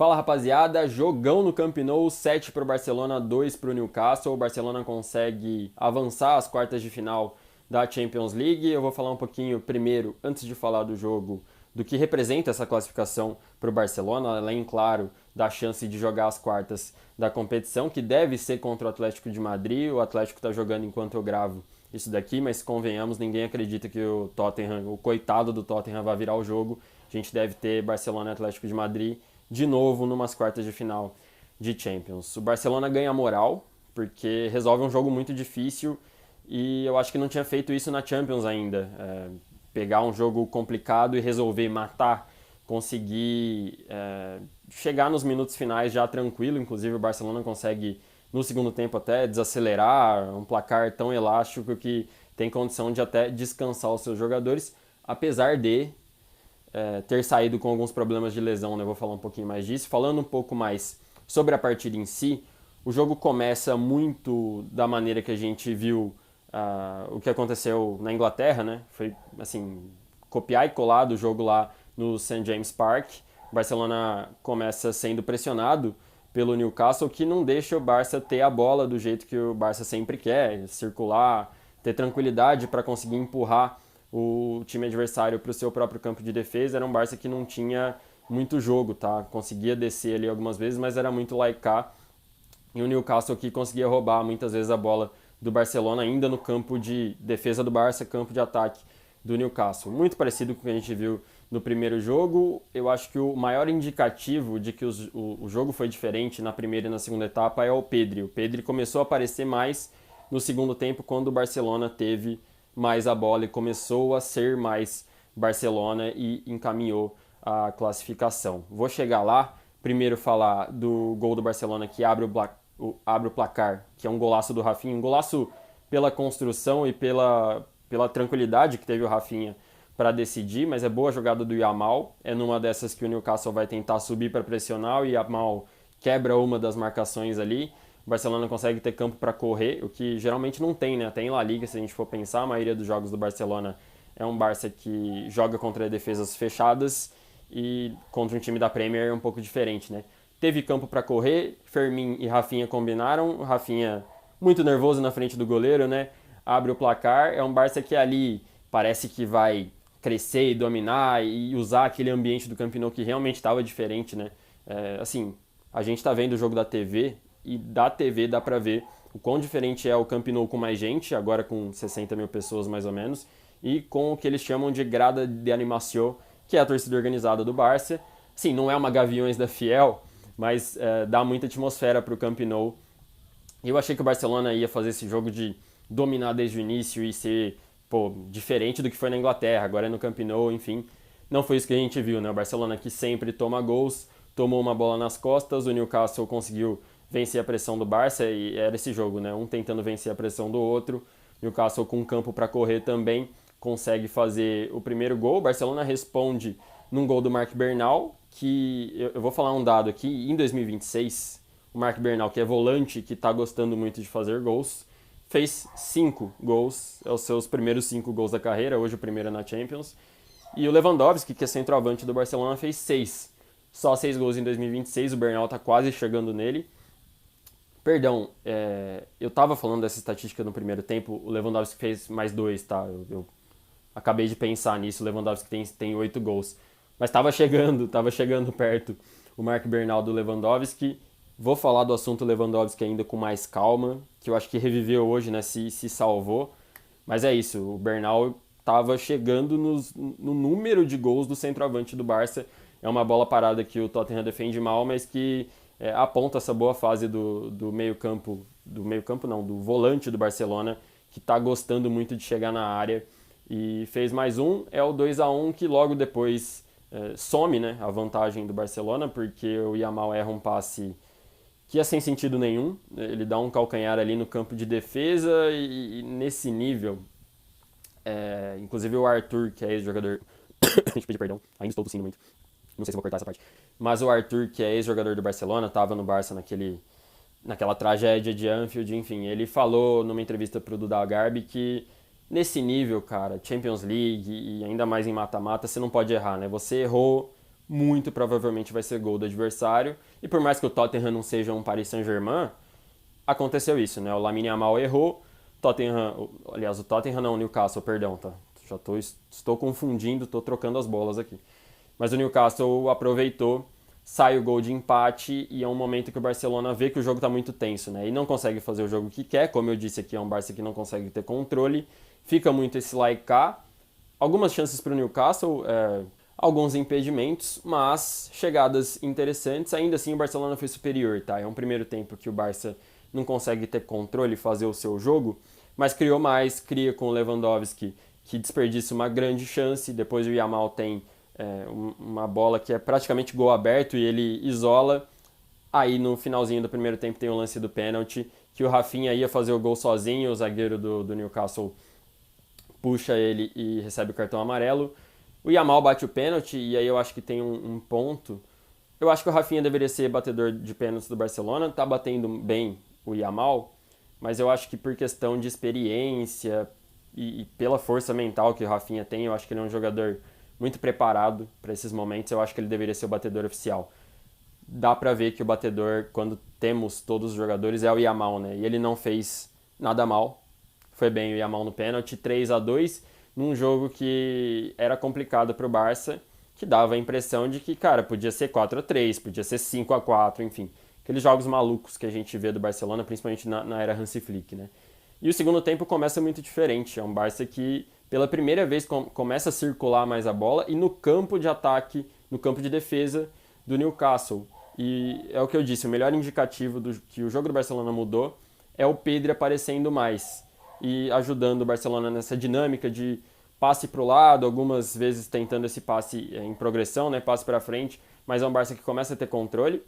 Fala rapaziada, jogão no Camp Nou, 7 para o Barcelona, 2 para o Newcastle. O Barcelona consegue avançar às quartas de final da Champions League. Eu vou falar um pouquinho primeiro, antes de falar do jogo, do que representa essa classificação para o Barcelona, além, claro, da chance de jogar as quartas da competição, que deve ser contra o Atlético de Madrid. O Atlético está jogando enquanto eu gravo isso daqui, mas convenhamos, ninguém acredita que o Tottenham, o coitado do Tottenham, vai virar o jogo. A gente deve ter Barcelona e Atlético de Madrid de novo numas quartas de final de Champions. O Barcelona ganha moral, porque resolve um jogo muito difícil e eu acho que não tinha feito isso na Champions ainda. Pegar um jogo complicado e resolver matar, conseguir chegar nos minutos finais já tranquilo. Inclusive o Barcelona consegue no segundo tempo até desacelerar, um placar tão elástico que tem condição de até descansar os seus jogadores, apesar de ter saído com alguns problemas de lesão, né? Eu vou falar um pouquinho mais disso. Falando um pouco mais sobre a partida em si, o jogo começa muito da maneira que a gente viu o que aconteceu na Inglaterra, né? Foi, assim, copiar e colar do jogo lá no St. James Park. O Barcelona começa sendo pressionado pelo Newcastle, que não deixa o Barça ter a bola do jeito que o Barça sempre quer, circular, ter tranquilidade para conseguir empurrar o time adversário para o seu próprio campo de defesa. Era um Barça que não tinha muito jogo, tá? Conseguia descer ali algumas vezes, mas era muito laicar. E o Newcastle que conseguia roubar muitas vezes a bola do Barcelona, ainda no campo de defesa do Barça, campo de ataque do Newcastle. Muito parecido com o que a gente viu no primeiro jogo. Eu acho que o maior indicativo de que o jogo foi diferente na primeira e na segunda etapa é o Pedri. O Pedri começou a aparecer mais no segundo tempo, quando o Barcelona teve mais a bola e começou a ser mais Barcelona e encaminhou a classificação. Vou chegar lá, primeiro falar do gol do Barcelona que abre o placar, que é um golaço do Rafinha, um golaço pela construção e pela tranquilidade que teve o Rafinha para decidir, mas é boa a jogada do Yamal, é numa dessas que o Newcastle vai tentar subir para pressionar, o Yamal quebra uma das marcações ali. O Barcelona consegue ter campo para correr, o que geralmente não tem, né? Até em La Liga, se a gente for pensar, a maioria dos jogos do Barcelona é um Barça que joga contra defesas fechadas e contra um time da Premier é um pouco diferente, né? Teve campo para correr, Fermin e Rafinha combinaram, o Rafinha muito nervoso na frente do goleiro, né? Abre o placar, é um Barça que ali parece que vai crescer e dominar e usar aquele ambiente do Camp Nou que realmente estava diferente, né? Assim, a gente está vendo o jogo da TV e da TV dá para ver o quão diferente é o Camp Nou com mais gente, agora com 60 mil pessoas mais ou menos, e com o que eles chamam de grada de animação, que é a torcida organizada do Barça. Sim, não é uma Gaviões da Fiel, mas dá muita atmosfera para o Camp Nou. Eu achei que o Barcelona ia fazer esse jogo de dominar desde o início e ser diferente do que foi na Inglaterra, agora é no Camp Nou, enfim. Não foi isso que a gente viu, né? O Barcelona que sempre toma gols, tomou uma bola nas costas, o Newcastle conseguiu vencer a pressão do Barça e era esse jogo, né? Um tentando vencer a pressão do outro. Newcastle com campo para correr também consegue fazer o primeiro gol. O Barcelona responde num gol do Marc Bernal, que eu vou falar um dado aqui, em 2026, o Marc Bernal, que é volante, que está gostando muito de fazer gols, fez 5 gols, é os seus primeiros 5 gols da carreira, hoje o primeiro é na Champions. E o Lewandowski, que é centroavante do Barcelona, fez 6. Só 6 gols em 2026, o Bernal está quase chegando nele. Perdão, eu estava falando dessa estatística no primeiro tempo, o Lewandowski fez mais 2, tá? Eu acabei de pensar nisso, o Lewandowski tem 8 gols. Mas estava chegando perto o Marc Bernal do Lewandowski. Vou falar do assunto Lewandowski ainda com mais calma, que eu acho que reviveu hoje, né? Se salvou. Mas é isso, o Bernal estava chegando no número de gols do centroavante do Barça. É uma bola parada que o Tottenham defende mal, mas que aponta essa boa fase do meio-campo, do volante do Barcelona, que está gostando muito de chegar na área. E fez mais um, é o 2-1 que logo depois some, né, a vantagem do Barcelona, porque o Yamal erra um passe que é sem sentido nenhum. Ele dá um calcanhar ali no campo de defesa e nesse nível, inclusive o Arthur, que é ex-jogador... Deixa eu pedir perdão, ainda estou tossindo muito. Não sei se vou cortar essa parte. Mas o Arthur, que é ex-jogador do Barcelona, estava no Barça naquela tragédia de Anfield, enfim. Ele falou numa entrevista pro Duda Garbi que nesse nível, cara, Champions League e ainda mais em mata-mata, você não pode errar, né? Você errou, muito provavelmente vai ser gol do adversário. E por mais que o Tottenham não seja um Paris Saint-Germain, aconteceu isso, né? O Lamine Yamal errou, o Tottenham não, o Newcastle, perdão, tá? Estou confundindo, estou trocando as bolas aqui. Mas o Newcastle aproveitou, sai o gol de empate e é um momento que o Barcelona vê que o jogo está muito tenso, né? E não consegue fazer o jogo que quer, como eu disse aqui, é um Barça que não consegue ter controle, fica muito esse lá e cá. Algumas chances para o Newcastle, alguns impedimentos, mas chegadas interessantes. Ainda assim o Barcelona foi superior, tá? É um primeiro tempo que o Barça não consegue ter controle e fazer o seu jogo, mas criou mais, cria com o Lewandowski, que desperdiça uma grande chance. Depois o Yamal tem uma bola que é praticamente gol aberto e ele isola. Aí no finalzinho do primeiro tempo tem o lance do pênalti, que o Rafinha ia fazer o gol sozinho, o zagueiro do Newcastle puxa ele e recebe o cartão amarelo. O Yamal bate o pênalti e aí eu acho que tem um ponto. Eu acho que o Rafinha deveria ser batedor de pênaltis do Barcelona, tá batendo bem o Yamal, mas eu acho que por questão de experiência e pela força mental que o Rafinha tem, eu acho que ele é um jogador muito preparado para esses momentos, eu acho que ele deveria ser o batedor oficial. Dá pra ver que o batedor, quando temos todos os jogadores, é o Yamal, né? E ele não fez nada mal, foi bem o Yamal no pênalti, 3-2, num jogo que era complicado pro Barça, que dava a impressão de que, cara, podia ser 4-3, podia ser 5-4, enfim. Aqueles jogos malucos que a gente vê do Barcelona, principalmente na era Hansi Flick, né? E o segundo tempo começa muito diferente. É um Barça que, pela primeira vez, começa a circular mais a bola e no campo de ataque, no campo de defesa do Newcastle. E é o que eu disse, o melhor indicativo que o jogo do Barcelona mudou é o Pedri aparecendo mais e ajudando o Barcelona nessa dinâmica de passe para o lado, algumas vezes tentando esse passe em progressão, né, passe para frente, mas é um Barça que começa a ter controle.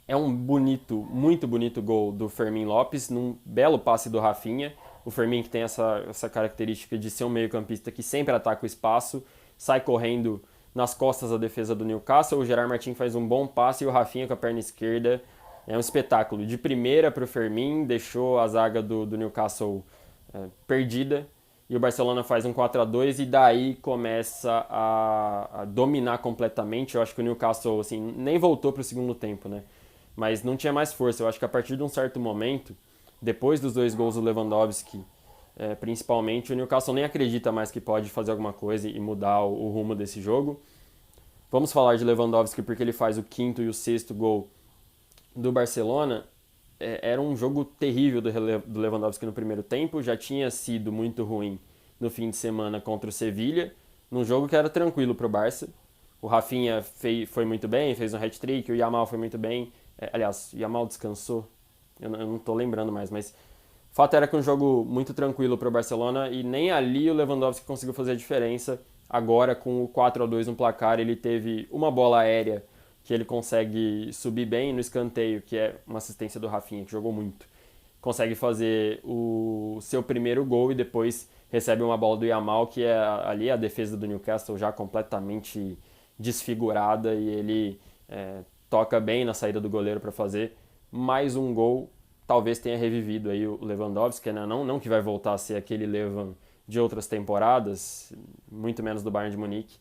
É um muito bonito gol do Fermín Lopes, num belo passe do Rafinha. O Fermín que tem essa característica de ser um meio-campista que sempre ataca o espaço, sai correndo nas costas da defesa do Newcastle. O Gerard Martin faz um bom passe e o Rafinha com a perna esquerda. É um espetáculo. De primeira para o Fermín, deixou a zaga do Newcastle perdida. E o Barcelona faz um 4-2 e daí começa a dominar completamente. Eu acho que o Newcastle assim, nem voltou para o segundo tempo, né? Mas não tinha mais força. Eu acho que a partir de um certo momento, depois dos 2 gols do Lewandowski, principalmente, o Newcastle nem acredita mais que pode fazer alguma coisa e mudar o rumo desse jogo. Vamos falar de Lewandowski porque ele faz o 5º e o 6º gol do Barcelona. Era um jogo terrível do Lewandowski no primeiro tempo, já tinha sido muito ruim no fim de semana contra o Sevilla, num jogo que era tranquilo para o Barça. O Rafinha foi muito bem, fez um hat-trick, o Yamal foi muito bem. Aliás, o Yamal descansou, eu não estou lembrando mais, mas o fato era que um jogo muito tranquilo para o Barcelona e nem ali o Lewandowski conseguiu fazer a diferença. Agora, com o 4-2 no placar, ele teve uma bola aérea que ele consegue subir bem no escanteio, que é uma assistência do Rafinha, que jogou muito. Consegue fazer o seu primeiro gol e depois recebe uma bola do Yamal, que é ali a defesa do Newcastle já completamente desfigurada e ele toca bem na saída do goleiro para fazer mais um gol. Talvez tenha revivido aí o Lewandowski, né? Não que vai voltar a ser aquele Levan de outras temporadas, muito menos do Bayern de Munique,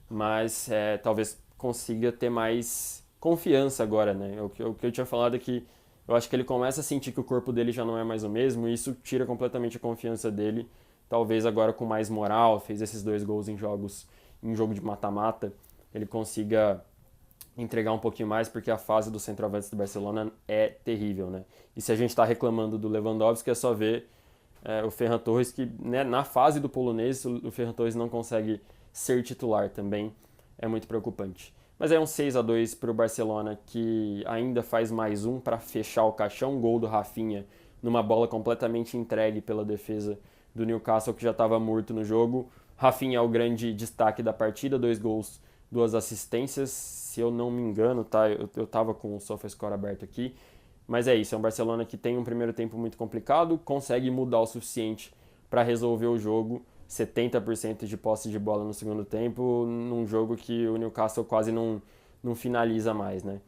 mas talvez consiga ter mais confiança agora, né? O que eu tinha falado é que eu acho que ele começa a sentir que o corpo dele já não é mais o mesmo e isso tira completamente a confiança dele. Talvez agora com mais moral, fez esses 2 gols em jogo de mata-mata, ele consiga entregar um pouquinho mais, porque a fase dos centroavantes do Barcelona é terrível, né? E se a gente está reclamando do Lewandowski, é só ver o Ferran Torres, que né, na fase do polonês o Ferran Torres não consegue ser titular também, é muito preocupante. Mas é um 6-2 para o Barcelona, que ainda faz mais um para fechar o caixão, gol do Rafinha, numa bola completamente entregue pela defesa do Newcastle, que já estava morto no jogo. Rafinha é o grande destaque da partida, 2 gols, 2 assistências, se eu não me engano, tá? Eu tava com o SofaScore aberto aqui, mas é isso, é um Barcelona que tem um primeiro tempo muito complicado, consegue mudar o suficiente para resolver o jogo, 70% de posse de bola no segundo tempo, num jogo que o Newcastle quase não finaliza mais, né?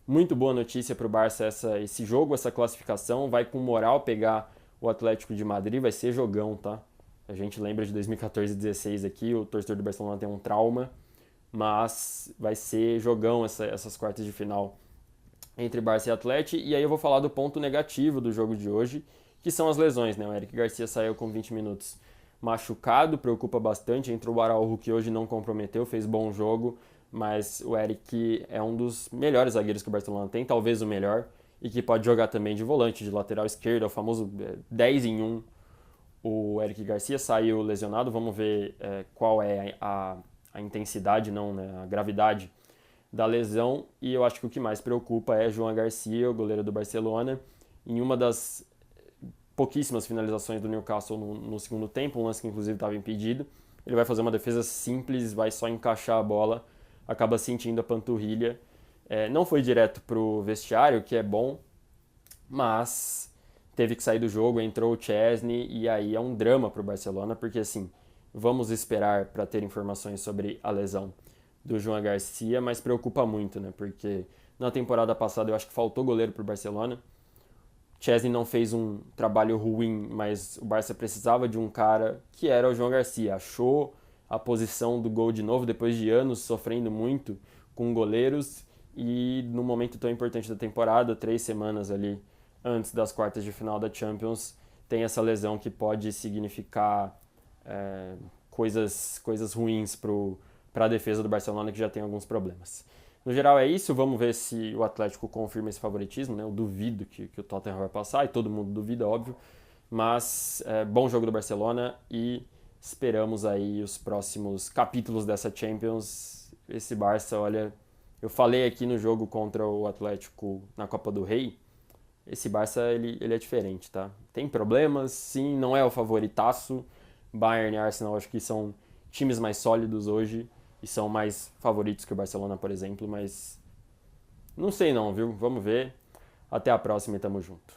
Muito boa notícia para o Barça esse jogo, essa classificação, vai com moral pegar o Atlético de Madrid, vai ser jogão, tá? A gente lembra de 2014 e 2016 aqui, o torcedor do Barcelona tem um trauma mas vai ser jogão essas quartas de final entre Barça e Atlético. E aí eu vou falar do ponto negativo do jogo de hoje, que são as lesões, né? O Eric Garcia saiu com 20 minutos machucado, preocupa bastante. Entrou o Araujo, que hoje não comprometeu, fez bom jogo, mas o Eric é um dos melhores zagueiros que o Barcelona tem, talvez o melhor, e que pode jogar também de volante, de lateral esquerdo, é o famoso 10 em 1. O Eric Garcia saiu lesionado, vamos ver qual é a intensidade, não, né, a gravidade da lesão, e eu acho que o que mais preocupa é João Garcia, o goleiro do Barcelona, em uma das pouquíssimas finalizações do Newcastle no segundo tempo, um lance que inclusive estava impedido. Ele vai fazer uma defesa simples, vai só encaixar a bola, acaba sentindo a panturrilha. Não foi direto pro vestiário, que é bom, mas teve que sair do jogo, entrou o Chesney, e aí é um drama pro Barcelona, porque assim, vamos esperar para ter informações sobre a lesão do João Garcia, mas preocupa muito, né? Porque na temporada passada eu acho que faltou goleiro pro Barcelona. Chesney não fez um trabalho ruim, mas o Barça precisava de um cara que era o João Garcia. Achou a posição do gol de novo depois de anos sofrendo muito com goleiros e no momento tão importante da temporada, 3 semanas ali antes das quartas de final da Champions, tem essa lesão que pode significar coisas ruins para a defesa do Barcelona, que já tem alguns problemas. No geral é isso, vamos ver se o Atlético confirma esse favoritismo, né? Eu duvido que o Tottenham vai passar, e todo mundo duvida, óbvio, mas bom jogo do Barcelona e esperamos aí os próximos capítulos dessa Champions. Esse Barça, olha, eu falei aqui no jogo contra o Atlético na Copa do Rei, esse Barça ele é diferente, tá? Tem problemas, sim, não é o favoritaço. Bayern e Arsenal acho que são times mais sólidos hoje e são mais favoritos que o Barcelona, por exemplo, mas não sei não, viu? Vamos ver. Até a próxima e tamo junto.